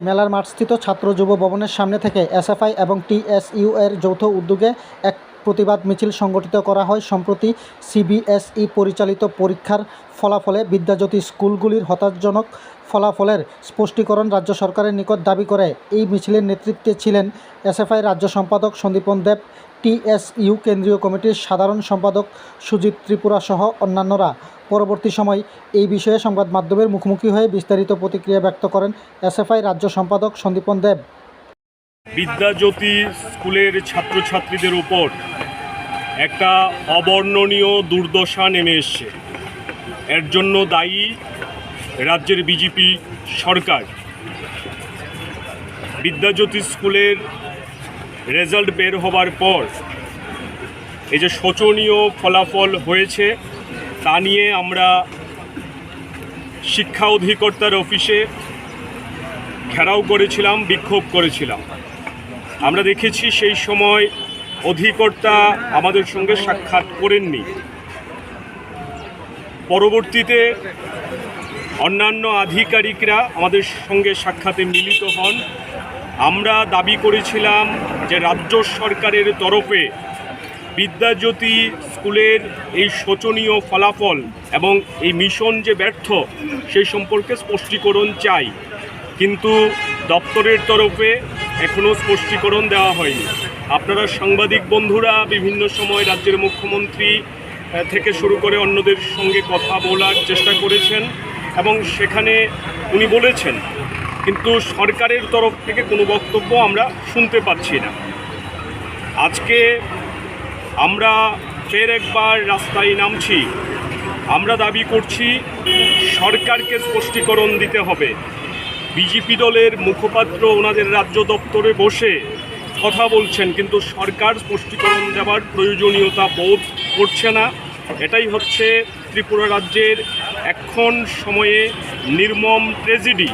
মেলার মাঠস্থিত ছাত্র যুব ভবনের সামনে থেকে এসএফআই এবং টিএসইউ এর যৌথ উদ্যোগে এক প্রতিবাদ মিছিল সংগঠিত করা হয়। সম্প্রতি সিবিএসই পরিচালিত পরীক্ষার ফলাফলে বিদ্যাজ্যোতি স্কুলগুলির হতাশাজনক ফলাফলের স্পষ্টীকরণ রাজ্য সরকারের নিকট দাবি করে এই মিছিলের নেতৃত্বে ছিলেন এসএফআই রাজ্য সম্পাদক সন্দীপন দেব, টিএসইউ কেন্দ্রীয় কমিটির সাধারণ সম্পাদক সুজিত ত্রিপুরা সহ অন্যান্যরা। পরবর্তী সময় এই বিষয়ে সংবাদ মাধ্যমের মুখোমুখি হয়ে বিস্তারিত প্রতিক্রিয়া ব্যক্ত করেন এসএফআই রাজ্য সম্পাদক সন্দীপন দেব। বিদ্যাজ্যোতি স্কুলের ছাত্রছাত্রীদের উপর একটা অবর্ণনীয় দুর্দশা নেমে এসছে। এর জন্য দায়ী রাজ্যের বিজেপি সরকার। বিদ্যাজ্যোতি স্কুলের রেজাল্ট বের হবার পর এই যে শোচনীয় ফলাফল হয়েছে তা নিয়ে আমরা শিক্ষা অধিকর্তার অফিসে ঘেরাও করেছিলাম, বিক্ষোভ করেছিলাম। আমরা দেখেছি সেই সময় অধিকর্তা আমাদের সঙ্গে সাক্ষাৎ করেননি। পরবর্তীতে অন্যান্য আধিকারিকরা আমাদের সঙ্গে সাক্ষাতে মিলিত হন। আমরা দাবি করেছিলাম যে রাজ্য সরকারের তরফে বিদ্যাজ্যোতি স্কুলের এই শোচনীয় ফলাফল এবং এই মিশন যে ব্যর্থ সেই সম্পর্কে স্পষ্টীকরণ চাই, কিন্তু দপ্তরের তরফে এখনও স্পষ্টীকরণ দেওয়া হয়নি। আপনারা সাংবাদিক বন্ধুরা বিভিন্ন সময় রাজ্যের মুখ্যমন্ত্রী থেকে শুরু করে অন্যদের সঙ্গে কথা বলার চেষ্টা করেছেন এবং সেখানে উনি বলেছেন, কিন্তু সরকারের তরফ থেকে কোনো বক্তব্য আমরা শুনতে পাচ্ছি না। আজকে আমরা ফের একবার রাস্তায় নামছি। আমরা দাবি করছি সরকারকে স্পষ্টীকরণ দিতে হবে। বিজেপি দলের মুখপাত্র ওনাদের রাজ্য দপ্তরে বসে কথা বলছেন, কিন্তু সরকার স্পষ্টীকরণ দেওয়ার প্রয়োজনীয়তা বোধ করছে না। এটাই হচ্ছে ত্রিপুরা রাজ্যের এখন সময়ে নির্মম ট্র্যাজেডি।